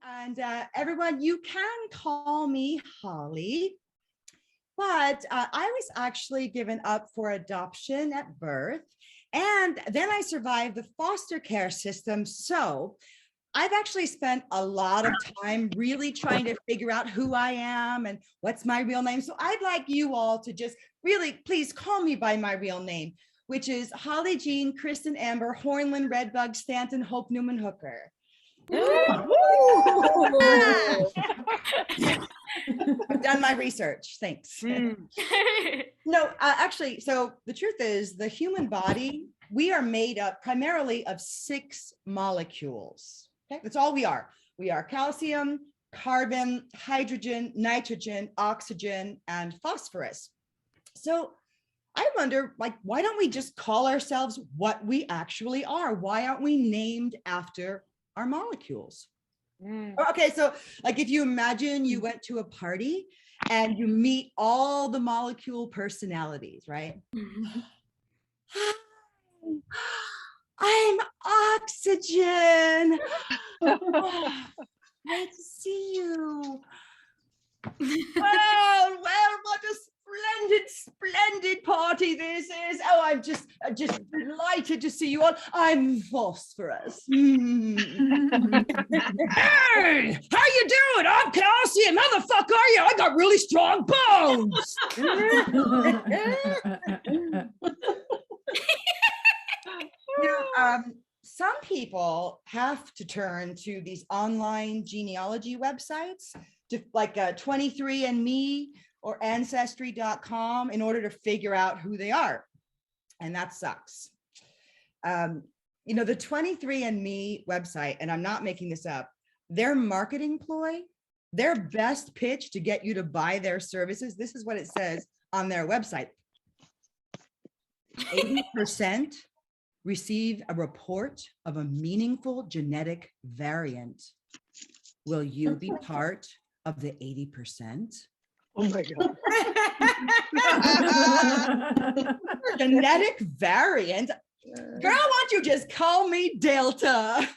And everyone, you can call me Holly, but I was actually given up for adoption at birth. And then I survived the foster care system. So I've actually spent a lot of time really trying to figure out who I am and what's my real name. So I'd like you all to just really, please call me by my real name, which is Holly Jean Kristen Amber Hornlien Redbug Stanton Hope Newman Hooker. I've done my research. Thanks. No, actually, so the truth is the human body, we are made up primarily of 6 molecules. Okay, that's all we are. We are calcium, carbon, hydrogen, nitrogen, oxygen, and phosphorus. So I wonder, like, why don't we just call ourselves what we actually are? Why aren't we named after our molecules? Okay, so like if you imagine you went to a party and you meet all the molecule personalities, right? I'm oxygen. Oh, great to see you. Well, what a splendid party this is. Oh, I'm just delighted to see you all. I'm phosphorus. Hey, how you doing? I'm calcium. How the fuck are you? I got really strong bones. Some people have to turn to these online genealogy websites, to like 23andMe or Ancestry.com in order to figure out who they are. And that sucks. The 23andMe website, and I'm not making this up, their marketing ploy, their best pitch to get you to buy their services, this is what it says on their website. 80% receive a report of a meaningful genetic variant. Will you be part of the 80%? Oh my God. Genetic variant? Girl, why don't you just call me Delta?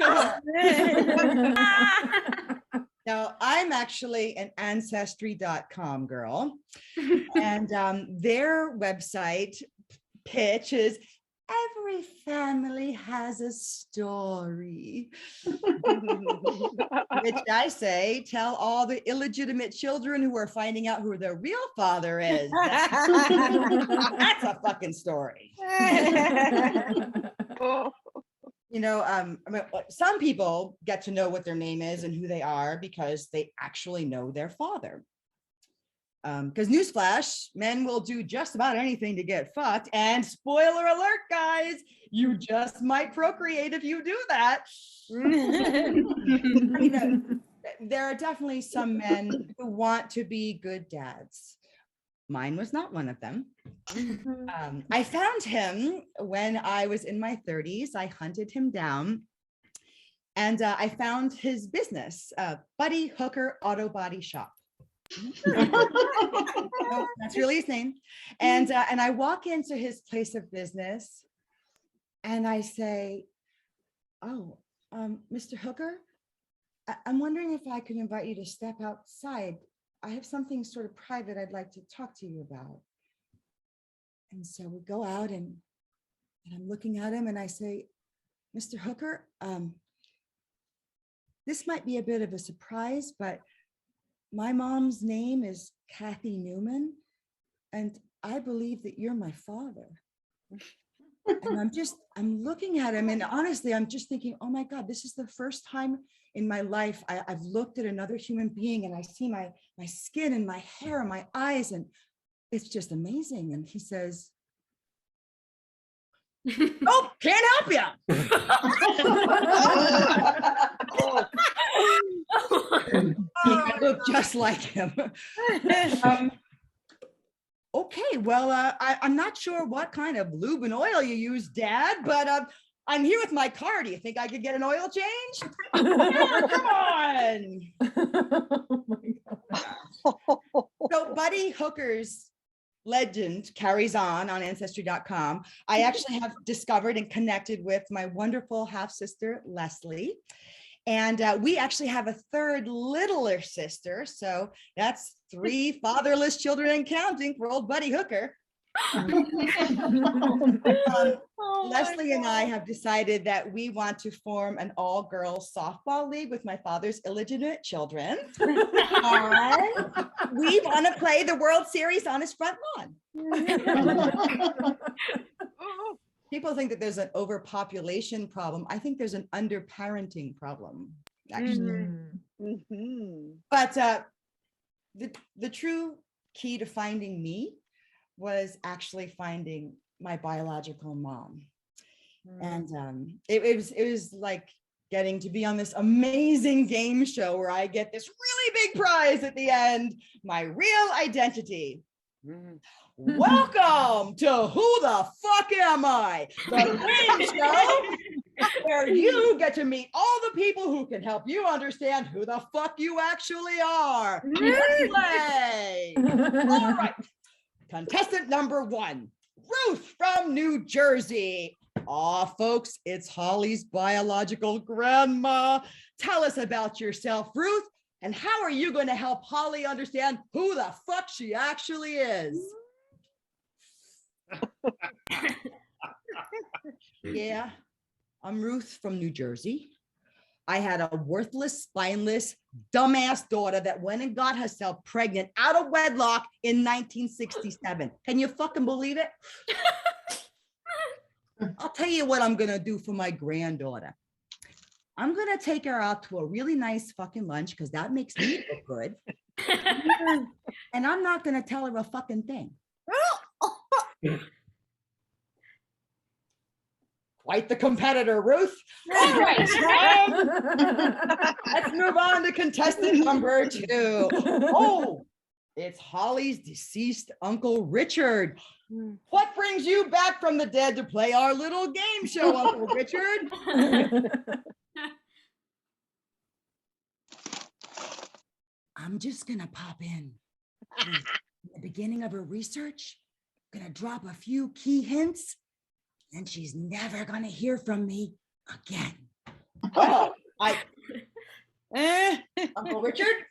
Now, I'm actually an Ancestry.com girl, and their website pitch is, every family has a story. Which I say, tell all the illegitimate children who are finding out who their real father is. That's a fucking story. Some people get to know what their name is and who they are because they actually know their father. Because newsflash, men will do just about anything to get fucked. And spoiler alert, guys, you just might procreate if you do that. There are definitely some men who want to be good dads. Mine was not one of them. I found him when I was in my 30s. I hunted him down. And I found his business, Buddy Hooker Auto Body Shop. No, that's really his name. And I walk into his place of business and I say, oh, Mr. Hooker, I'm wondering if I could invite you to step outside. I have something sort of private I'd like to talk to you about. And so we go out and I'm looking at him and I say, Mr. Hooker, this might be a bit of a surprise, but my mom's name is Kathy Newman, and I believe that you're my father. And I'm looking at him, and honestly, I'm just thinking, oh my God, this is the first time in my life I've looked at another human being and I see my skin and my hair and my eyes, and it's just amazing. And he says, oh, can't help you. I look just like him. Okay, well, I'm not sure what kind of lube and oil you use, Dad, but I'm here with my car. Do you think I could get an oil change? Yeah, come on. Oh my God. So Buddy Hooker's legend carries on Ancestry.com. I actually have discovered and connected with my wonderful half sister, Leslie. And we actually have a third littler sister. So that's 3 fatherless children and counting for old Buddy Hooker. Leslie and I have decided that we want to form an all-girls softball league with my father's illegitimate children. And we want to play the World Series on his front lawn. People think that there's an overpopulation problem. I think there's an underparenting problem, actually. But the true key to finding me was actually finding my biological mom. And it was like getting to be on this amazing game show where I get this really big prize at the end, my real identity. Welcome to Who the Fuck Am I? The game show where you get to meet all the people who can help you understand who the fuck you actually are. Let's play. All right. Contestant number 1, Ruth from New Jersey. Aw, folks, it's Holly's biological grandma. Tell us about yourself, Ruth, and how are you going to help Holly understand who the fuck she actually is? Yeah, I'm Ruth from New Jersey. I had a worthless, spineless, dumbass daughter that went and got herself pregnant out of wedlock in 1967. Can you fucking believe it? I'll tell you what I'm going to do for my granddaughter. I'm going to take her out to a really nice fucking lunch because that makes me look good. And I'm not going to tell her a fucking thing. Quite the competitor, Ruth. All right. Let's move on to contestant number 2. Oh, it's Holly's deceased Uncle Richard. What brings you back from the dead to play our little game show, Uncle Richard? I'm just gonna pop in. In the beginning of her research, gonna drop a few key hints, and she's never gonna hear from me again. Oh, Uncle Richard?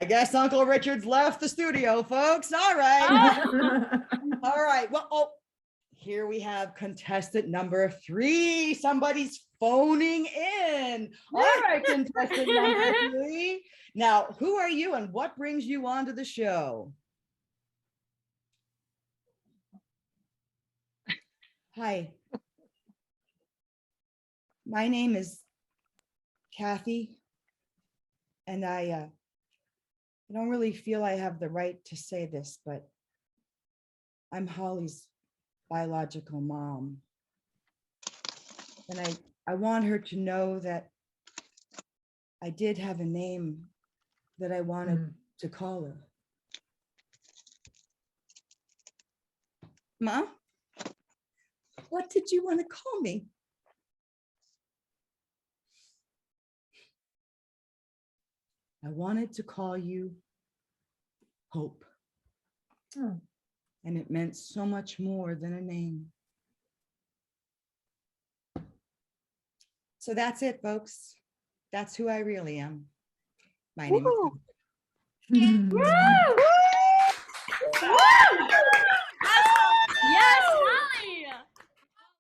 I guess Uncle Richard's left the studio, folks. All right. All right. Well, here we have contestant number 3. Somebody's phoning in. All right, contestant number 3. Now, who are you and what brings you onto the show? Hi. My name is Kathy, and I don't really feel I have the right to say this, but I'm Holly's biological mom. And I want her to know that I did have a name that I wanted to call her. Mom, what did you want to call me? I wanted to call you Hope. And it meant so much more than a name. So that's it, folks. That's who I really am. My name is Hope. Yes,